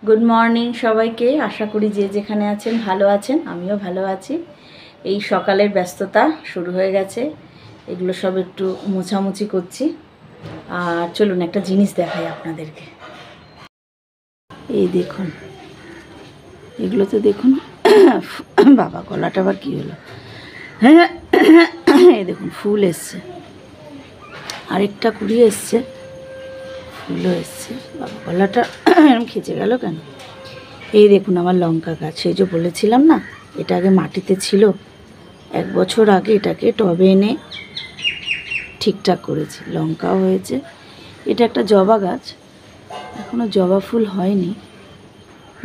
Good morning সবাইকে। আশা করি যে যেখানে আছেন ভালো আছেন, আমিও ভালো আছি। এই সকালের ব্যস্ততা শুরু হয়ে গেছে, এগুলো সব একটু মোছামুছি করছি। আর চলুন একটা জিনিস দেখাই আপনাদেরকে। এই দেখুন, এগুলো তো দেখুন বাবা গলাটা আবার কী হলো। হ্যাঁ, এই দেখুন ফুল এসছে, আরেকটা কুড়ি এসছে, ফুলও এসছে। বাবা গলাটা এরকম খেচে গেল কেন? এই দেখুন আমার লঙ্কা গাছ, সেই যে বলেছিলাম না এটা আগে মাটিতে ছিল, 1 বছর আগে এটাকে টবে এনে ঠিকঠাক করেছি, লঙ্কাও হয়েছে। এটা একটা জবা গাছ, এখনও জবা ফুল হয়নি,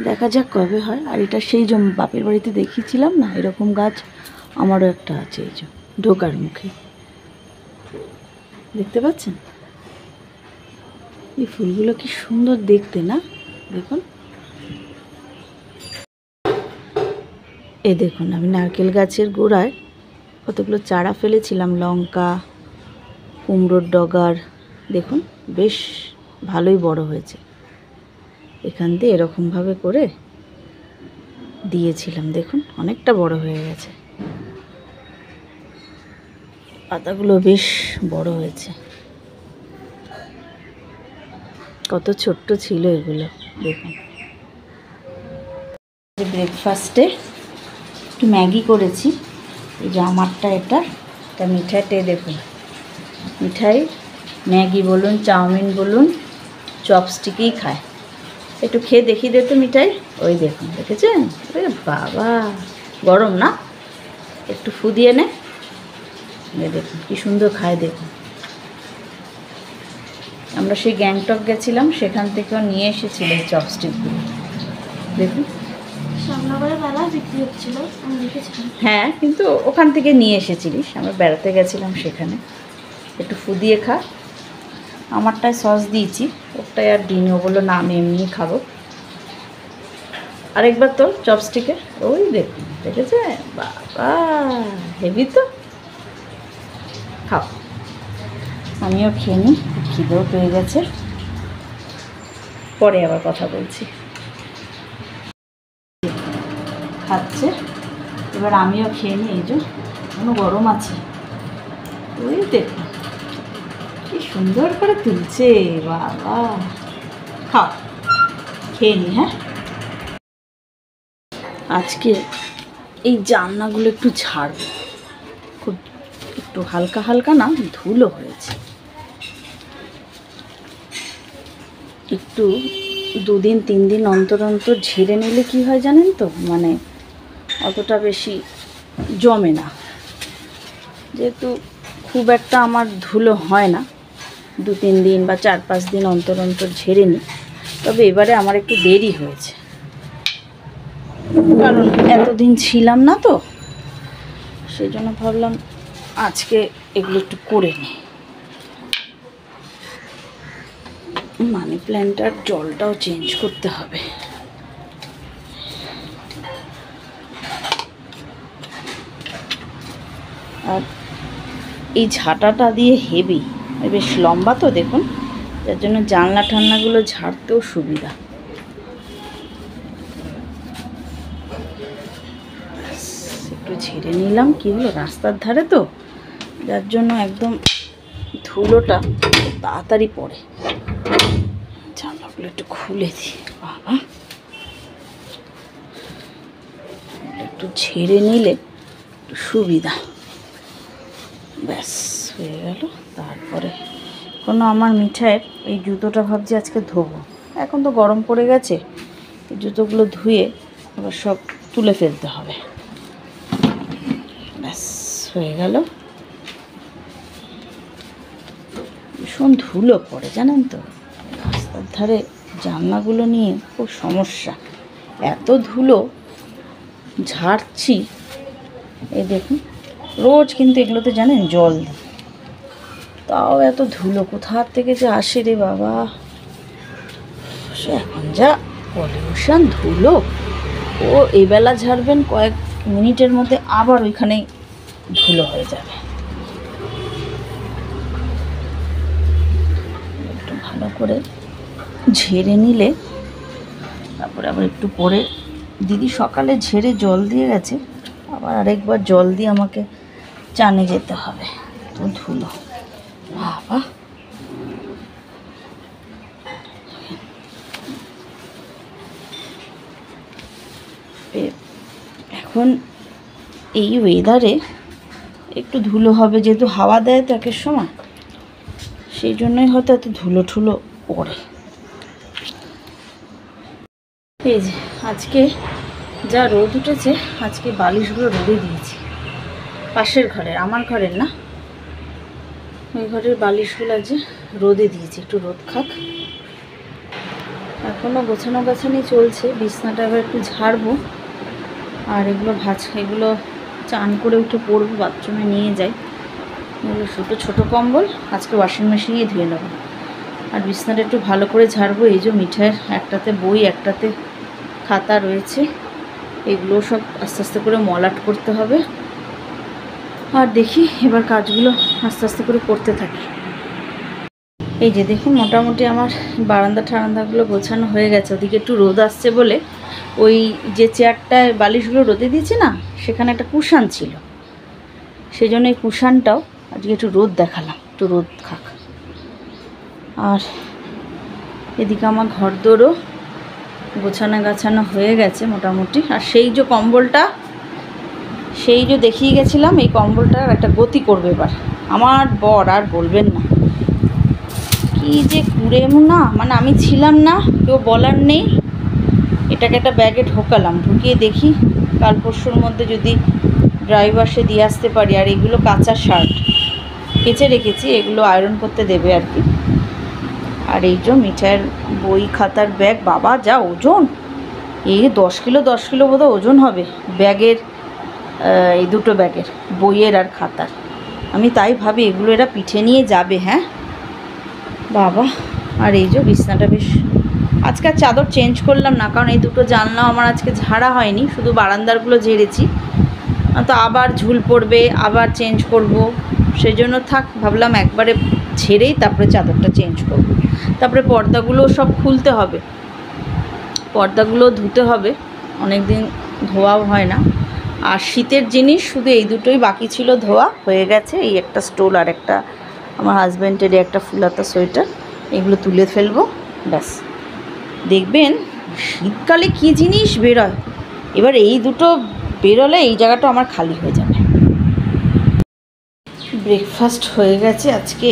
দেখা যাক কবে হয়। আর এটা সেই যে বাপের বাড়িতে দেখিয়েছিলাম না, এরকম গাছ আমারও একটা আছে, এই যে ঢোকার মুখে দেখতে পাচ্ছেন। এই ফুলগুলো কি সুন্দর দেখতে না, দেখুন। এই দেখুন আমি নারকেল গাছের গোড়ায় কতগুলো চারা ফেলেছিলাম, লঙ্কা, কুমড়োর ডগার, দেখুন বেশ ভালোই বড় হয়েছে। এখান দিয়ে এরকমভাবে করে দিয়েছিলাম, দেখুন অনেকটা বড় হয়ে গেছে, পাতাগুলো বেশ বড় হয়েছে। কত ছোট্ট ছিল এগুলো, দেখুন। ব্রেকফাস্টে একটু ম্যাগি করেছি, এই যে আমারটা এটা মিঠাইতে দেখুন, মিঠাই ম্যাগি বলুন, চাউমিন বলুন, চপস্টিকেই খায়। একটু খেয়ে দেখিয়ে দে তো মিঠাই। ওই দেখুন, দেখেছেন? ওরে বাবা, গরম না, একটু ফু দিয়ে নে। দেখুন কি সুন্দর খায়, দেখুন। আমরা সেই গ্যাংটক গেছিলাম, সেখান থেকেও নিয়ে এসেছিল এই চপস্টিকগুলো, দেখুন। শ্যামনগরের মেলা বিক্রি হচ্ছিল, আমি দেখেছিলাম। হ্যাঁ, কিন্তু ওখান থেকে নিয়ে এসেছিলিস, আমরা বেড়াতে গেছিলাম সেখানে। একটু ফু দিয়ে খা। আমারটায় সস দিয়েছি, ওটাই আর দিন, ও বললো না আমি এমনি খাবো। আরেকবার তো চপস্টিকে, ওই দেখুন, দেখেছে? বাবা হেভি তো, খাও। আমিও খেয়ে নিই, খিদেও পেয়ে গেছে, পরে আবার কথা বলছি। খাচ্ছে, এবার আমিও খেয়ে নিই। এই যে এখনো গরম আছে, ওই দেখুন কি সুন্দর করে তুলছে, বাবা। খাও, খেয়ে নি। হ্যাঁ, আজকে এই জানলাগুলো একটু ঝাড়বো, খুব একটু হালকা হালকা না ধুলো হয়েছে, একটু 2 দিন 3 দিন অন্তর অন্তর ঝেড়ে নিলে কি হয় জানেন তো, মানে অতটা বেশি জমে না। যেহেতু খুব একটা আমার ধুলো হয় না, 2-3 দিন বা 4-5 দিন অন্তর অন্তর ঝেড়ে নিই। তবে এবারে আমার একটু দেরি হয়েছে, কারণ এতদিন ছিলাম না তো, সেই জন্য ভাবলাম আজকে এগুলো একটু করে নিই। মানি প্ল্যান্টার জলটাও চেঞ্জ করতে হবে। আর এই ঝাঁটাটা দিয়ে হেভি, বেশ লম্বা তো দেখুন, যার জন্য জানলা ঠান্নাগুলো ঝাড়তেও সুবিধা। একটু ঝেড়ে নিলাম, কি হলো রাস্তার ধারে তো, যার জন্য একদম ধুলোটা তাড়াতাড়ি পড়ে। জানলাগুলো একটু খুলে দিই, বাবা একটু ঝেড়ে নিলে একটু সুবিধা। ব্যাস হয়ে গেল। তারপরে কোনো আমার মিঠাইয়ের এই জুতোটা ভাবছি আজকে ধোবো, এখন তো গরম পড়ে গেছে, এই জুতোগুলো ধুয়ে আবার সব তুলে ফেলতে হবে। ব্যাস হয়ে গেল। ভীষণ ধুলো পড়ে জানেন তো, রাস্তার ধারে জানলাগুলো নিয়ে খুব সমস্যা, এত ধুলো ঝাড়ছি। এই দেখুন, রোজ কিন্তু এগুলোতে জানেন জল দিই, তাও এত ধুলো কোথার থেকে যে আসে রে বাবা। এখন যা পলিউশন, ধুলো, ও এই বেলা ঝাড়বেন, কয়েক মিনিটের মধ্যে আবার ওইখানেই ধুলো হয়ে যাবে। একটু ভালো করে ঝেড়ে নিলে তারপরে আবার একটু পরে দিদি সকালে ঝেড়ে জল দিয়ে গেছে, আবার আরেকবার জল দিয়ে আমাকে চানে যেতে হবে। তো ধুলো বাবা, এখন এই ওয়েদারে একটু ধুলো হবে, যেহেতু হাওয়া দেয় তো একের সময়, সেই জন্যই হয়তো এত ধুলো ঠুলো পড়ে। এই যে আজকে যা রোদ উঠেছে, আজকে বালিশগুলো রোদে দিয়েছি। পাশের ঘরের, আমার ঘরের না, ওই ঘরের বালিশগুলো যে রোদে দিয়েছি, একটু রোদ খাক। এখনও গোছানো গাছানি চলছে, বিছনাটা আবার একটু ঝাড়বো। আর এগুলো চান করে উঠে পরবো, বাথরুমে নিয়ে যাই। এগুলো ছোটো কম্বল আজকে ওয়াশিং মেশিনেই ধুয়ে নেবো। আর বিছনাটা একটু ভালো করে ঝাড়বো। এই যে মিঠাইয়ের একটাতে বই, একটাতে খাতা রয়েছে, এগুলো সব আস্তে আস্তে করে মলাট করতে হবে। আর দেখি এবার কাজগুলো আস্তে আস্তে করে করতে থাকি। এই যে দেখুন, মোটামুটি আমার বারান্দা ঠারান্দাগুলো গোছানো হয়ে গেছে। ওদিকে একটু রোদ আসছে বলে ওই যে চেয়ারটায় বালিশগুলো রোদে দিয়েছি না, সেখানে একটা কুশান ছিল, সেই জন্য এই কুশানটাও আজকে একটু রোদ দেখালাম, একটু রোদ খাক। আর এদিকে আমার ঘরদোরও গোছানো হয়ে গেছে মোটামুটি। আর সেই যে কম্বলটা, সেই যে দেখিয়ে গেছিলাম, এই কম্বলটার একটা গতি করবে এবার আমার বর, আর বলবেন না কি যে কুড়েম না, মানে আমি ছিলাম না, কেউ বলার নেই। এটাকে একটা ব্যাগে ঢোকালাম, ঢুকিয়ে দেখি কাল পরশুর মধ্যে যদি ড্রাইভারসে দিয়ে আসতে পারি। আর এগুলো কাঁচা শার্ট কেচে রেখেছি, এগুলো আয়রন করতে দেবে আর কি। আর এই যে মিঠাইয়ের বই খাতার ব্যাগ, বাবা যা ওজন, এই 10 কিলো বোধহয় ওজন হবে ব্যাগের, এই দুটো ব্যাগের, বইয়ের আর খাতার। আমি তাই ভাবি এগুলো এরা পিঠে নিয়ে যাবে। হ্যাঁ বাবা। আর এই যে বিছনাটা বেশ, আজকে আর চাদর চেঞ্জ করলাম না, কারণ এই দুটো জানলাও আমার আজকে ঝাড়া হয়নি, শুধু বারান্দারগুলো ঝেড়েছি। তো আবার ঝুল পড়বে, আবার চেঞ্জ করব, সেই জন্য থাক, ভাবলাম একবারে ঝেড়েই তারপরে চাদরটা চেঞ্জ করব। তারপরে পর্দাগুলো সব খুলতে হবে, পর্দাগুলো ধুতে হবে, অনেক দিন ধোয়াও হয় না। আর শীতের জিনিস শুধু এই দুটোই বাকি ছিল, ধোয়া হয়ে গেছে। এই একটা স্টোল আর একটা আমার হাজব্যান্ডের একটা ফুলাতা সোয়েটার, এগুলো তুলে ফেলবো, ব্যাস। দেখবেন শীতকালে কী জিনিস বেরোয়, এবার এই দুটো বেরোলে এই জায়গাটা আমার খালি হয়ে যাবে। ব্রেকফাস্ট হয়ে গেছে, আজকে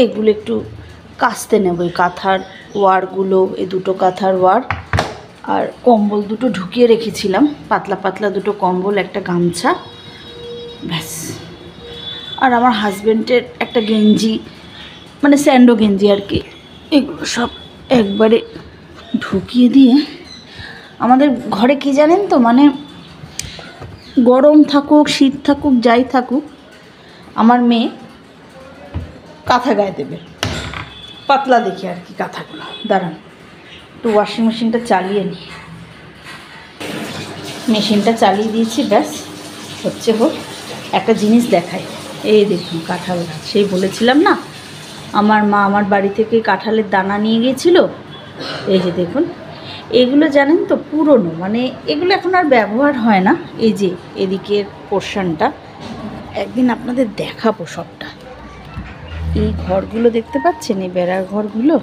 এগুলো একটু কাচতে নেব, এই কাঁথার ওয়ারগুলো, এই দুটো কাঁথার ওয়ার। আর কম্বল দুটো ঢুকিয়ে রেখেছিলাম, পাতলা পাতলা দুটো কম্বল, একটা গামছা, ব্যাস। আর আমার হাজব্যান্ডের একটা গেঞ্জি, মানে স্যান্ডো গেঞ্জি আর কি, এগুলো সব একবারে ঢুকিয়ে দিয়ে। আমাদের ঘরে কি জানেন তো, মানে গরম থাকুক শীত থাকুক যাই থাকুক, আমার মেয়ে কাঁথা গায়ে দেবে, পাতলা দেখি আর কি কাঁথাগুলো। দাঁড়ান একটু ওয়াশিং মেশিনটা চালিয়ে নিই। মেশিনটা চালিয়ে দিয়েছি, ব্যাস হচ্ছে হোক। একটা জিনিস দেখাই, এই দেখুন কাঁঠাল গাছ, সেই বলেছিলাম না আমার মা আমার বাড়ি থেকে কাঁঠালের দানা নিয়ে গিয়েছিল। এই যে দেখুন, এগুলো জানেন তো পুরনো, মানে এগুলো এখন আর ব্যবহার হয় না। এই যে এদিকের পোর্শনটা একদিন আপনাদের দেখাবো সবটা। এই ঘরগুলো দেখতে পাচ্ছেন, এই বেড়ার ঘরগুলো,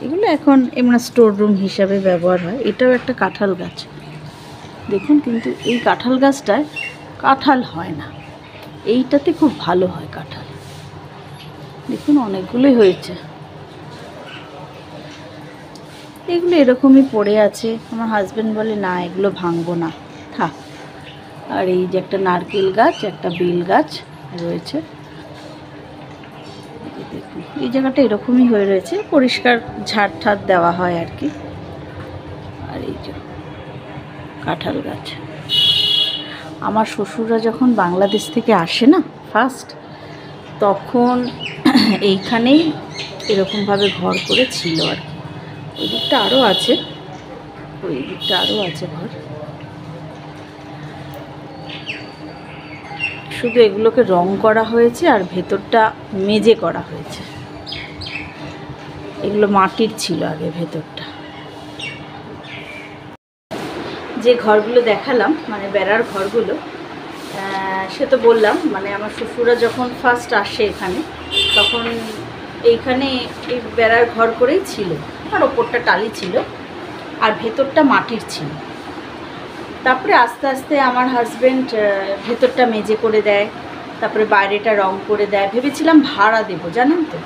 এগুলো এখন এমন স্টোর রুম হিসাবে ব্যবহার হয়। এটাও একটা কাঁঠাল গাছ দেখুন, কিন্তু এই কাঁঠাল গাছটায় কাঁঠাল হয় না, এইটাতে খুব ভালো হয় কাঁঠাল। দেখুন অনেকগুলোই হয়েছে, এগুলো এরকমই পড়ে আছে। আমার হাজব্যান্ড বলে না এগুলো ভাঙবো না, থাক। আর এই যে একটা নারকেল গাছ, একটা বেল গাছ রয়েছে, দেখুন এই জায়গাটা এরকমই হয়ে রয়েছে, পরিষ্কার ঝাড় ঠাড় দেওয়া হয় আর কি। আর এই যে কাঁঠাল গাছ, আমার শ্বশুররা যখন বাংলাদেশ থেকে আসে না ফার্স্ট, তখন এইখানেই এরকমভাবে ঘর করে ছিল আর কি। ওই দিকটা আরও আছে, ওই দিকটা আরও আছে ঘর। শুধু এগুলোকে রং করা হয়েছে আর ভেতরটা মেজে করা হয়েছে। এগুলো মাটির ছিল আগে ভেতরটা। যে ঘরগুলো দেখালাম মানে বেড়ার ঘরগুলো, সে তো বললাম মানে আমার শ্বশুরা যখন ফার্স্ট আসে এখানে তখন এইখানে এই বেড়ার ঘর করেই ছিল, আর ওপরটা টালি ছিল আর ভেতরটা মাটির ছিল। তারপরে আস্তে আস্তে আমার হাজব্যান্ড ভেতরটা মেজে করে দেয়, তারপরে বাইরেটা রং করে দেয়। ভেবেছিলাম ভাড়া দেবো, জানেন তো,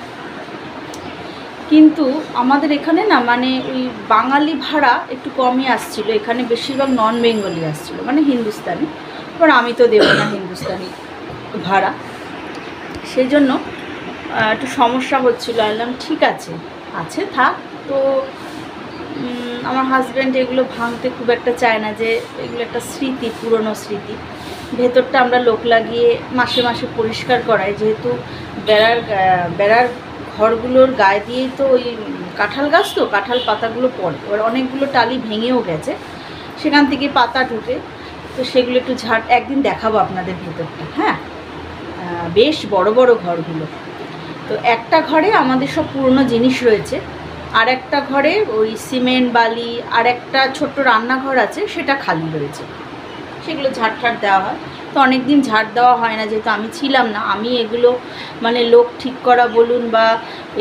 কিন্তু আমাদের এখানে না মানে ওই বাঙালি ভাড়া একটু কমই আসছিল, এখানে বেশিরভাগ নন বেঙ্গলি আসছিল মানে হিন্দুস্তানি। এবার আমি তো দেবো না হিন্দুস্তানি ভাড়া, সেই জন্য একটু সমস্যা হচ্ছিল। বললাম ঠিক আছে, আছে থাক। তো আমার হাজব্যান্ড এগুলো ভাঙতে খুব একটা চায় না, যে এগুলো একটা স্মৃতি, পুরনো স্মৃতি। ভেতরটা আমরা লোক লাগিয়ে মাসে মাসে পরিষ্কার করাই, যেহেতু বেড়ার ঘরগুলোর গায়ে দিয়েই তো ওই কাঁঠাল গাছ, তো কাঁঠাল পাতাগুলো পড়ে। এবার অনেকগুলো টালি ভেঙেও গেছে, সেখান থেকে পাতা ঢুকে, তো সেগুলো একটু একদিন দেখাবো আপনাদের ভেতরটা। হ্যাঁ, বেশ বড় বড় ঘরগুলো। তো একটা ঘরে আমাদের সব পুরনো জিনিস রয়েছে, আর একটা ঘরে ওই সিমেন্ট বালি, আর একটা ছোট্ট রান্নাঘর আছে, সেটা খালি রয়েছে। সেগুলো ঝাড় দেওয়া হয়। তো অনেক দিন ঝাড় দেওয়া হয় না, যেহেতু আমি ছিলাম না। আমি এগুলো মানে লোক ঠিক করা বলুন, বা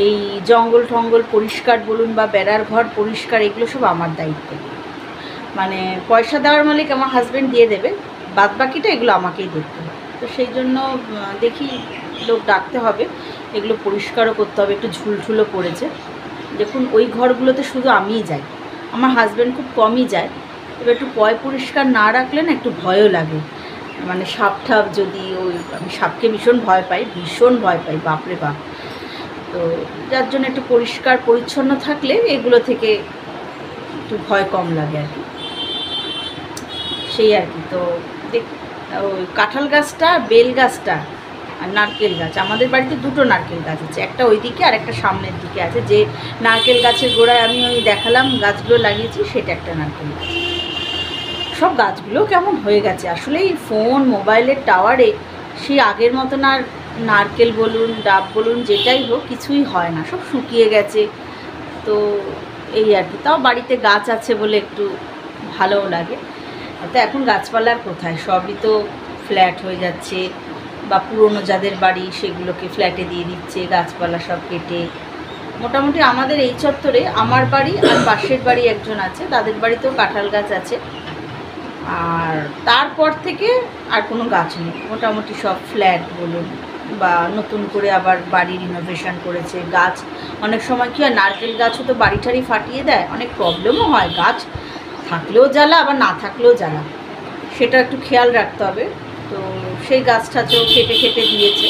এই জঙ্গল টঙ্গল পরিষ্কার বলুন, বা বেড়ার ঘর পরিষ্কার, এগুলো সব আমার দায়িত্ব। মানে পয়সা দেওয়ার মালিক আমার হাজব্যান্ড দিয়ে দেবে, বাদ বাকিটা এগুলো আমাকেই দেখতে হবে। তো সেই জন্য দেখি লোক ডাকতে হবে, এগুলো পরিষ্কারও করতে হবে। একটু ঝুলঝুলো পড়েছে দেখুন, ওই ঘরগুলোতে শুধু আমিই যাই, আমার হাজব্যান্ড খুব কমই যায়। এবার একটু পরিষ্কার না রাখলে না একটু ভয়ও লাগে, মানে সাপ ঠাপ যদি, ওই আমি সাপকে ভীষণ ভয় পাই, বাপরে বাপ। তো যার জন্য একটু পরিষ্কার পরিচ্ছন্ন থাকলে এগুলো থেকে একটু ভয় কম লাগে আর কি, সেই আর কি। তো ওই কাঁঠাল গাছটা, বেল গাছটা আর নারকেল গাছ, আমাদের বাড়িতে দুটো নারকেল গাছ আছে, একটা ওই দিকে আর একটা সামনের দিকে আছে। যে নারকেল গাছের গোড়ায় আমি ওই দেখালাম গাছগুলো লাগিয়েছি, সেটা একটা নারকেল গাছ। সব গাছগুলো কেমন হয়ে গেছে আসলে, এই ফোন মোবাইলের টাওয়ারে সেই আগের মতন আর নারকেল বলুন, ডাব বলুন, যেটাই হোক কিছুই হয় না, সব শুকিয়ে গেছে। তো এই আর কি, তাও বাড়িতে গাছ আছে বলে একটু ভালোও লাগে। তো এখন গাছপালার কোথায়, সবই তো ফ্ল্যাট হয়ে যাচ্ছে, বা পুরনো যাদের বাড়ি সেগুলোকে ফ্ল্যাটে দিয়ে দিচ্ছে, গাছপালা সব কেটে। মোটামুটি আমাদের এই চত্বরে আমার বাড়ি আর পাশের বাড়ি একজন আছে, তাদের বাড়িতেও কাঁঠাল গাছ আছে, আর তারপর থেকে আর কোনো গাছ নেই। মোটামুটি সব ফ্ল্যাট বলুন, বা নতুন করে আবার বাড়ি রিনোভেশন করেছে। গাছ অনেক সময় কী হয়, নারকেল গাছও তো বাড়ি ঠাড়ি ফাটিয়ে দেয়, অনেক প্রবলেমও হয়। গাছ থাকলেও জ্বালা, আবার না থাকলেও জ্বালা, সেটা একটু খেয়াল রাখতে হবে। তো সেই গাছটাতেও কেটে কেটে দিয়েছে।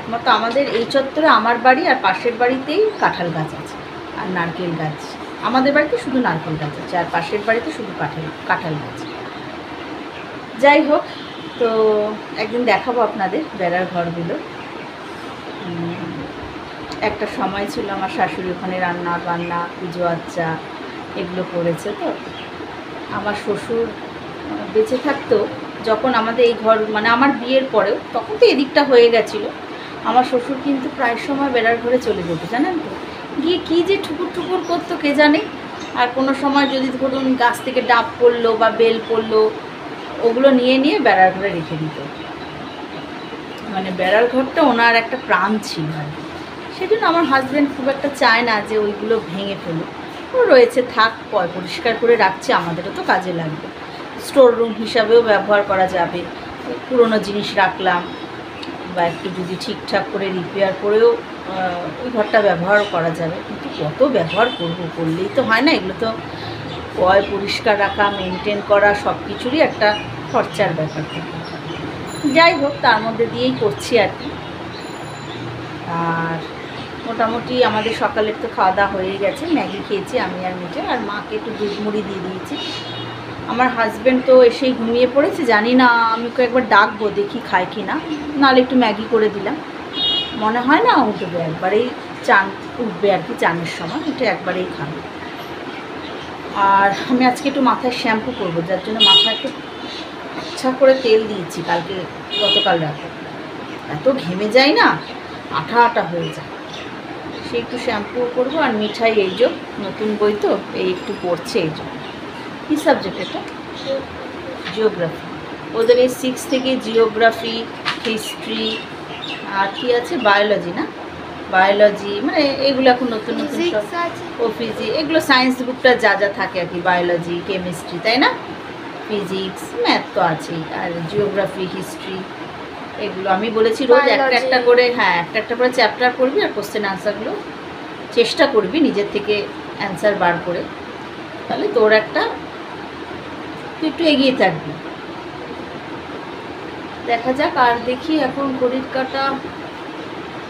একমাত্র আমাদের এই চত্বরে আমার বাড়ি আর পাশের বাড়িতেই কাঁঠাল গাছ আছে আর নারকেল গাছ। আমাদের বাড়িতে শুধু নারকেল গাছ আছে, আর পাশের বাড়িতে শুধু কাঁঠাল গাছ। যাই হোক, তো একদিন দেখাবো আপনাদের বেড়ার ঘরগুলো। একটা সময় ছিল আমার শাশুড়ি ওখানে রান্না বান্না, পুজো আচ্চা এগুলো করেছে। তো আমার শ্বশুর বেঁচে থাকতো যখন আমাদের এই ঘর, মানে আমার বিয়ের পরেও, তখন তো এদিকটা হয়ে গেছিলো। আমার শ্বশুর কিন্তু প্রায় সময় বেড়ার ঘরে চলে যেত, জানেন তো, গিয়ে কী যে ঠুকুর ঠুকুর করতো কে জানে। আর কোনো সময় যদি ধরুন গাছ থেকে ডাব পড়লো বা বেল পড়লো, ওগুলো নিয়ে নিয়ে বেড়ার ঘরে রেখে দিত। মানে বেড়ার ঘরটা ওনার একটা প্রাণ ছিল আর কি। সেজন্য আমার হাজব্যান্ড খুব একটা চায় না যে ওইগুলো ভেঙে ফেলুক, ও রয়েছে থাক, পরিষ্কার করে রাখছে, আমাদেরও তো কাজে লাগবে। স্টোর রুম হিসাবেও ব্যবহার করা যাবে, পুরনো জিনিস রাখলাম, বা একটু যদি ঠিকঠাক করে রিপেয়ার করেও ওই ঘরটা ব্যবহার করা যাবে। কিন্তু কত ব্যবহার করলেই তো হয় না, এগুলো তো পরিষ্কার রাখা, মেনটেন করা, সব কিছুরই একটা খরচার ব্যাপার থাকে। যাই হোক, তার মধ্যে দিয়েই করছি আর কি। আর মোটামুটি আমাদের সকালের তো খাওয়া দাওয়া হয়ে গেছে, ম্যাগি খেয়েছি আমি আর মেয়েটা, আর মাকে একটু দুধ মুড়ি দিয়ে দিয়েছি। আমার হাজব্যান্ড তো এসেই ঘুমিয়ে পড়েছে, জানি না, আমি ওকে একবার ডাকবো দেখি খায় কি না, নাহলে একটু ম্যাগি করে দিলাম। মনে হয় না উঠবে, একবারেই চান উঠবে আর কি, চানের সময় উঠে একবারেই খাবে। আর আমি আজকে একটু মাথায় শ্যাম্পু করবো, যার জন্য মাথায় একটু আচ্ছা করে তেল দিয়েছি গতকাল রাতে। এত ঘেমে যায় না, আঠা আঠা হয়ে যায়, সে একটু শ্যাম্পু করবো। আর মিঠাই এই যে নতুন বই তো, এই একটু পড়ছে, এই যে কী সাবজেক্ট এটা? জিওগ্রাফি। ওদের এই 6 থেকে জিওগ্রাফি, হিস্ট্রি, আর কি আছে, বায়োলজি না, বায়োলজি মানে এগুলো এখন নতুন নতুন সব, ও ফিজিক্স, এগুলো সায়েন্স বুকটা যা যা থাকে আর কি, বায়োলজি, কেমিস্ট্রি, তাই না, ফিজিক্স, ম্যাথ তো আছেই, আর জিওগ্রাফি, হিস্ট্রি, এগুলো আমি বলেছি রোজ একটা একটা করে, হ্যাঁ একটা একটা করে চ্যাপ্টার করবি আর কোশ্চেন আনসারগুলো চেষ্টা করবি নিজের থেকে অ্যান্সার বার করে, তাহলে তোর একটা, তুই একটু এগিয়ে থাকবি। দেখা যাক। আর দেখি এখন ঘড়ির কাঁটা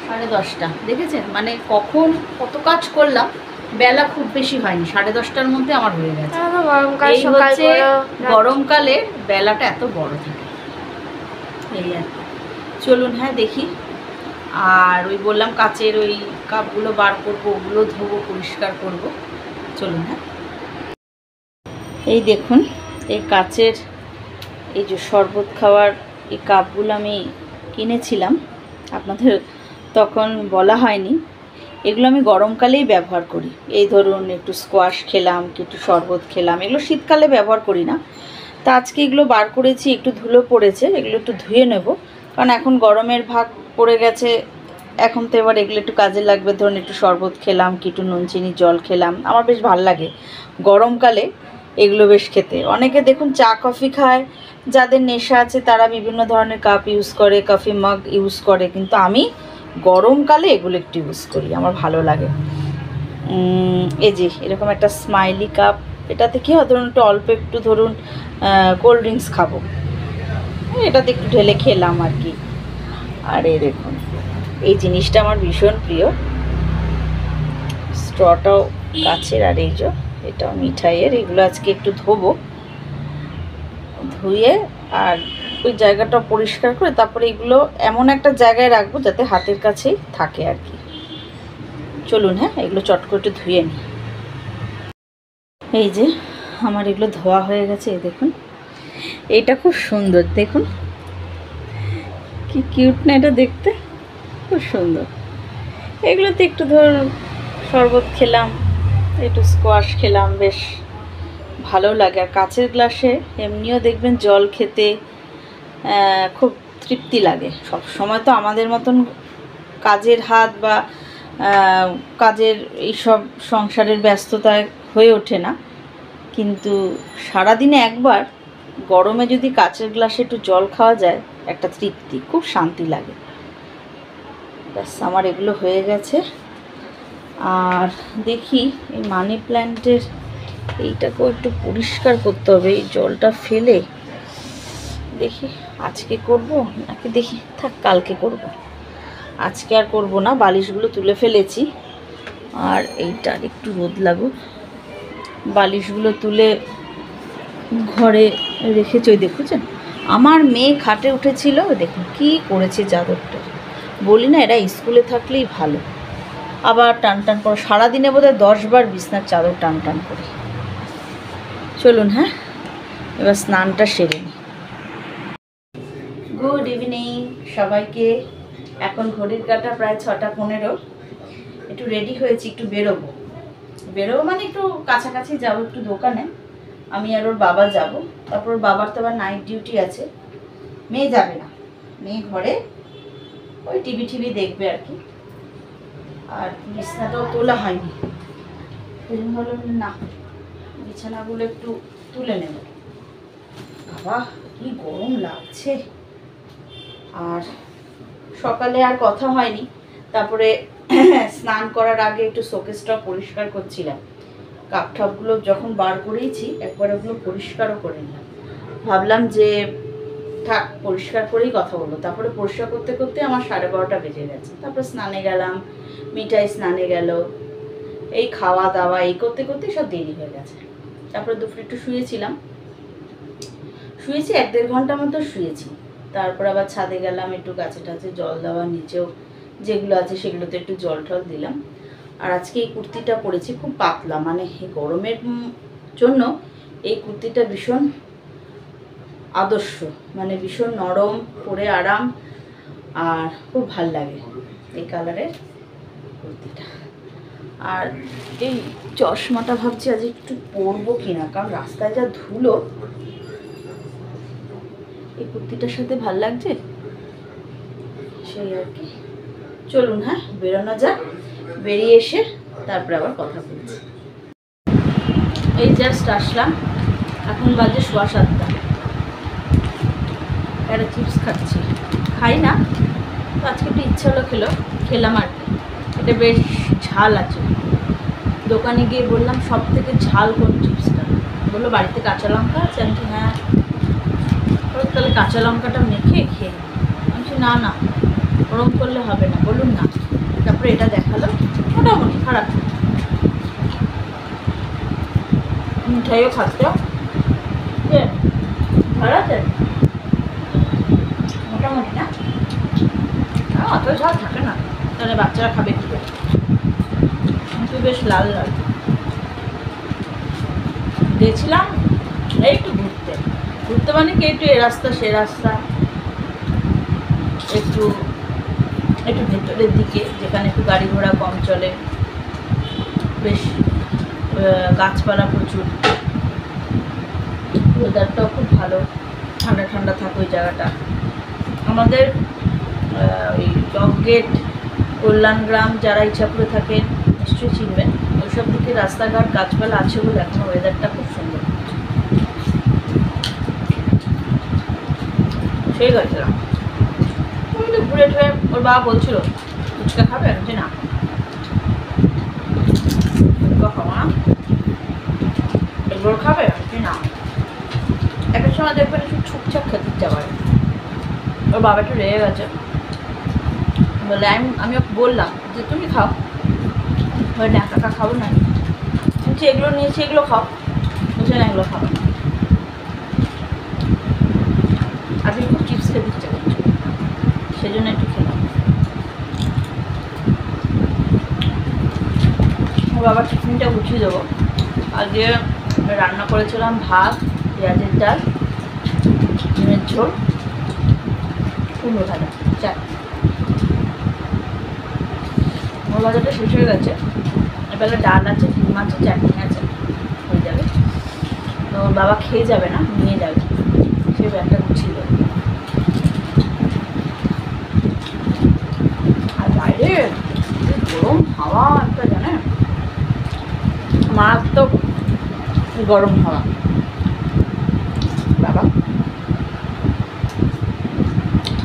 10:30, দেখেছেন, মানে কখন কত কাজ করলাম, বেলা খুব বেশি হয়নি, 10:30টার মধ্যে আমার হয়ে গেছে। এই হচ্ছে গরমকালে বেলাটা এত বড় থাকে, এই আর কি। চলুন হ্যাঁ দেখি। আর ওই বললাম কাচের ওই কাপগুলো বার করবো, ওগুলো ধোবো, পরিষ্কার করব। চলুন হ্যাঁ। এই দেখুন, এই কাচের এই যে শরবত খাওয়ার এই কাপগুলো আমি কিনেছিলাম, আপনাদের তখন বলা হয়নি, এগুলো আমি গরমকালেই ব্যবহার করি। এই ধরুন একটু স্কোয়াশ খেলাম, কি একটু শরবত খেলাম, এগুলো শীতকালে ব্যবহার করি না। তা আজকে এগুলো বার করেছি, একটু ধুলো পড়েছে, এগুলো একটু ধুয়ে নেব, কারণ এখন গরমের ভাগ পড়ে গেছে, এখন তো এবার এগুলো একটু কাজে লাগবে। ধরুন একটু শরবত খেলাম, কি একটু নুন চিনি জল খেলাম, আমার বেশ ভালো লাগে গরমকালে এগুলো বেশ খেতে। অনেকে দেখুন চা কফি খায়, যাদের নেশা আছে তারা বিভিন্ন ধরনের কাপ ইউজ করে, কফি মাগ ইউজ করে, কিন্তু আমি গরমকালে এগুলো একটু ইউজ করি, আমার ভালো লাগে। এই যে এরকম একটা স্মাইলি কাপ, এটাতে কী হয়, ধরুন একটু অল্প একটু ধরুন কোল্ড ড্রিঙ্কস খাবো, এটাতে একটু ঢেলে খেলাম আর কি। আর এই দেখুন, এই জিনিসটা আমার ভীষণ প্রিয়, স্ট্রটাও কাচের, আর এই যে এটাও মিঠাইয়ের। এগুলো আজকে একটু ধোবো, ধুয়ে আর ওই জায়গাটা পরিষ্কার করে তারপরে এগুলো এমন একটা জায়গায় রাখবো যাতে হাতের কাছেই থাকে আর কি। চলুন হ্যাঁ, এগুলো চট করে একটু ধুয়ে নিই। এই যে আমার এগুলো ধোয়া হয়ে গেছে, এই দেখুন, এইটা খুব সুন্দর, দেখুন কি কিউট না এটা দেখতে, খুব সুন্দর। এগুলোতে একটু ধরুন শরবত খেলাম, একটু স্কোয়াশ খেলাম, বেশ ভালো লাগে। আর কাচের গ্লাসে এমনিও দেখবেন জল খেতে খুব তৃপ্তি লাগে। সব সময় তো আমাদের মতন কাজের হাত বা কাজের এইসব সংসারের ব্যস্ততায় হয়ে ওঠে না, কিন্তু সারাদিনে একবার গরমে যদি কাচের গ্লাসে একটু জল খাওয়া যায়, একটা তৃপ্তি, খুব শান্তি লাগে। ব্যাস আমার এগুলো হয়ে গেছে। আর দেখি এই মানি প্ল্যান্টের এইটাকেও একটু পরিষ্কার করতে হবে, এই জলটা ফেলে। দেখি আজকে করব নাকি, দেখি থাক কালকে করব, আজকে আর করব না। বালিশগুলো তুলে ফেলেছি, আর এইটার একটু রোদ লাগুক। বালিশগুলো তুলে ঘরে রেখেছি। ওই দেখুছেন আমার মেয়ে খাটে উঠেছিল, দেখুন কি করেছে চাদরটা। বলি না এরা স্কুলে থাকলেই ভালো, আবার টান টান করে সারাদিনে বোধহয় 10 বার বিছনার চাদর টান টান করে। চলুন হ্যাঁ, এবার স্নানটা সেরে নিই। গুড ইভিনিং সবাইকে। এখন ঘড়ির কাঁটা প্রায় 6:15। একটু রেডি হয়েছি, একটু বেরোবো মানে একটু কাছাকাছি যাবো, একটু দোকানে। আমি আর ওর বাবা যাব, তারপর ওর বাবার তো আবার নাইট ডিউটি আছে। মেয়ে যাবে না, মেয়ে ঘরে ওই টিভি দেখবে আর কি। আর বিছানাটাও তোলা হয়নি, হলো না, বিছানাগুলো একটু তুলে নেব। বাবা কি গরম লাগছে। আর সকালে আর কথা হয়নি, তারপরে স্নান করার আগে একটু শোকেসটা পরিষ্কার করছিলাম। কাপ ঠাপগুলো যখন বার করেইছি একবার ওগুলো পরিষ্কারও করে নিলাম। ভাবলাম যে থাক পরিষ্কার করেই কথা বলবো। তারপরে পরিষ্কার করতে করতে আমার 12:30 বেজে গেছে। তারপর স্নানে গেলাম, মিঠাই স্নানে গেল, এই খাওয়া দাওয়া এই করতে করতে সব দেরি হয়ে গেছে। তারপরে দুপুরে একটু শুয়েছি 1-1.5 ঘন্টা মতো শুয়েছি। তারপর আবার ছাদে গেলাম, একটু গাছে টাছে জল দেওয়া, নিচেও যেগুলো আছে সেগুলোতে একটু জল টল দিলাম। আর আজকে এই কুর্তিটা পরেছি, খুব পাতলা, মানে এই গরমের জন্য এই কুর্তিটা ভীষণ আদর্শ, মানে ভীষণ নরম, পরে আরাম, আর খুব ভাল লাগে এই কালারের কুর্তিটা। আর এই চশমাটা ভাবছি আজ একটু পরবো কিনা, কারণ রাস্তায় যা ধুলো। এই কুর্তিটার সাথে ভাল লাগছে সেই আর কি। চলুন হ্যাঁ বেরোনো যাক, বেরিয়ে এসে তারপরে আবার কথা বলছি। এই জাস্ট আসলাম, এখন বাজে 7:15। একটা চিপস খাচ্ছি, খাই না তো আজকে একটু ইচ্ছা হলো খেলাম আর কি। এটা বেশ ঝাল আছে। দোকানে গিয়ে বললাম সব থেকে ঝাল কোন চিপসটা, বললো বাড়িতে কাঁচা লঙ্কা আছে। আমি হ্যাঁ, তাহলে কাঁচা লঙ্কাটা মেখে খেয়ে আমি না না ওরম করলে হবে না, বলুন না। তারপরে এটা দেখালো, মোটামুটি খারাপ। মিঠাইও খাচ্ছে, ভালো আছে মোটামুটি না, অত ঝাল থাকে না। তাহলে বাচ্চারা খাবে কি করে? কিন্তু বেশ লাল লাল। গেছিলাম এই একটু ঘুরতে ঘুরতে, মানে কি একটু এ রাস্তা সে রাস্তা, একটু একটু ভেতরের দিকে যেখানে একটু গাড়ি ঘোড়া কম চলে, বেশ গাছপালা প্রচুর, ওয়েদারটাও খুব ভালো, ঠান্ডা ঠান্ডা থাকে ওই জায়গাটা। আমাদের ওই জগগেট, কল্যাণগ্রাম যারা ইচ্ছাপুরে থাকেন নিশ্চয়ই চিনবেন। ওইসব দিকে রাস্তাঘাট গাছপালা আছে বলে এখন ওয়েদারটা খুব সুন্দর। সেই গেছিলাম ঘুরে টুরে। ওর বাবা বলছিল ফুচকা খাবে, যে না খাবো না, এগুলো খাবে, যে না। একটা সময় দেখবেন একটু ছুকছাক খেতে ইচ্ছা করে। ওর বাবা একটু রেগে গেছে, বলে আমি ওকে বললাম যে তুমি খাও, না কাকা খাবো না, বলছি এগুলো নিয়েছি এগুলো খাও, বলছে না এগুলো খাবো। আজকে একটু চিপস খেতে ইচ্ছা করছে, সেই জন্য একটু খেলাম। ওর বাবার টিফিনটা গুছিয়ে দেবো। আজকে রান্না করেছিলাম ভাত, পেঁয়াজের ডাল, ডিমের ঝোল, কুমড়ো ভাজা, চাটনি। কুমড়ো ভাজাটা শেষ হয়ে গেছে, এবেলা ডাল আছে, ডিম আছে, চাটনি আছে, হয়ে যাবে। তো বাবা খেয়ে যাবে না, নিয়ে যাবে, সে ব্যাগটা গুছিয়ে দেবে। আর বাইরে গরম হাওয়া একটা, জানে মারাত্মক গরম হাওয়া। বাবা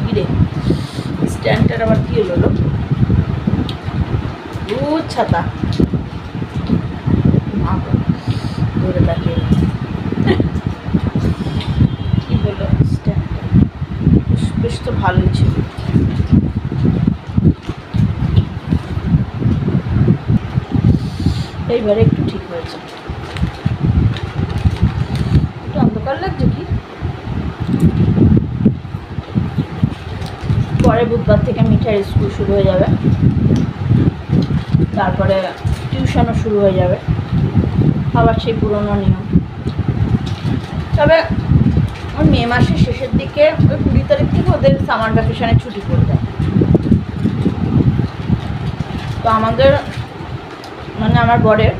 কি রে, স্ট্যান্ডটার আবার কি হলো? ছাতা ধরে তাকিয়ে কি হলো? স্ট্যান্ডটা বেশ তো ভালোই ছিল। এইবারে একটু ঠিক হয়েছে। একটু অন্ধকার লাগছে কি? পরে বুধবার থেকে মিঠাইয়ের স্কুল শুরু হয়ে যাবে, তারপরে টিউশনও শুরু হয়ে যাবে, আবার সেই পুরোনো নিয়ম। তবে ওই মে মাসের শেষের দিকে ওই 20 তারিখ থেকে ওদের সামার ভ্যাকেশনে ছুটি পড়ে যায়। তো আমাদের মানে আমার বরের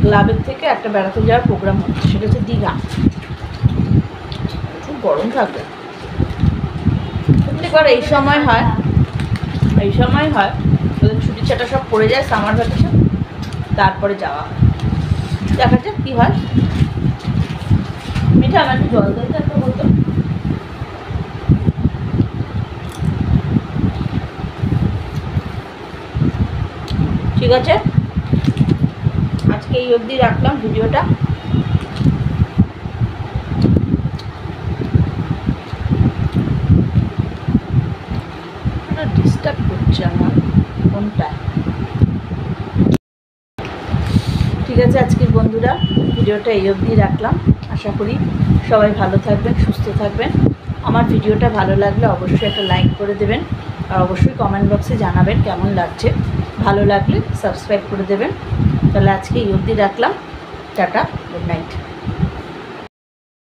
ক্লাবের থেকে একটা বেড়াতে যাওয়ার প্রোগ্রাম হচ্ছে, সেটা হচ্ছে দীঘা। খুব গরম থাকবে সত্যি করে। এই সময় হয় ওদের ছুটি ছাটা সব পড়ে যায় সামার ভ্যাকেশন, তারপরে যাওয়া হয়। দেখা যাক কী হয়। মিঠা আমার একটু জল দিতে একটা বলতো। ঠিক আছে, আজকে এই অবধি রাখলাম ভিডিওটা। ডিস্টার্ব করছে আমার ফোনটা। ঠিক আছে আজকের বন্ধুরা, ভিডিওটা এই অবধি রাখলাম। আশা করি সবাই ভালো থাকবেন, সুস্থ থাকবেন। আমার ভিডিওটা ভালো লাগলে অবশ্যই একটা লাইক করে দেবেন, আর অবশ্যই কমেন্ট বক্সে জানাবেন কেমন লাগছে। ভালো লাগলে সাবস্ক্রাইব করে দেবেন। তাহলে আজকে এই অবধি রাখলাম। Tata, good night.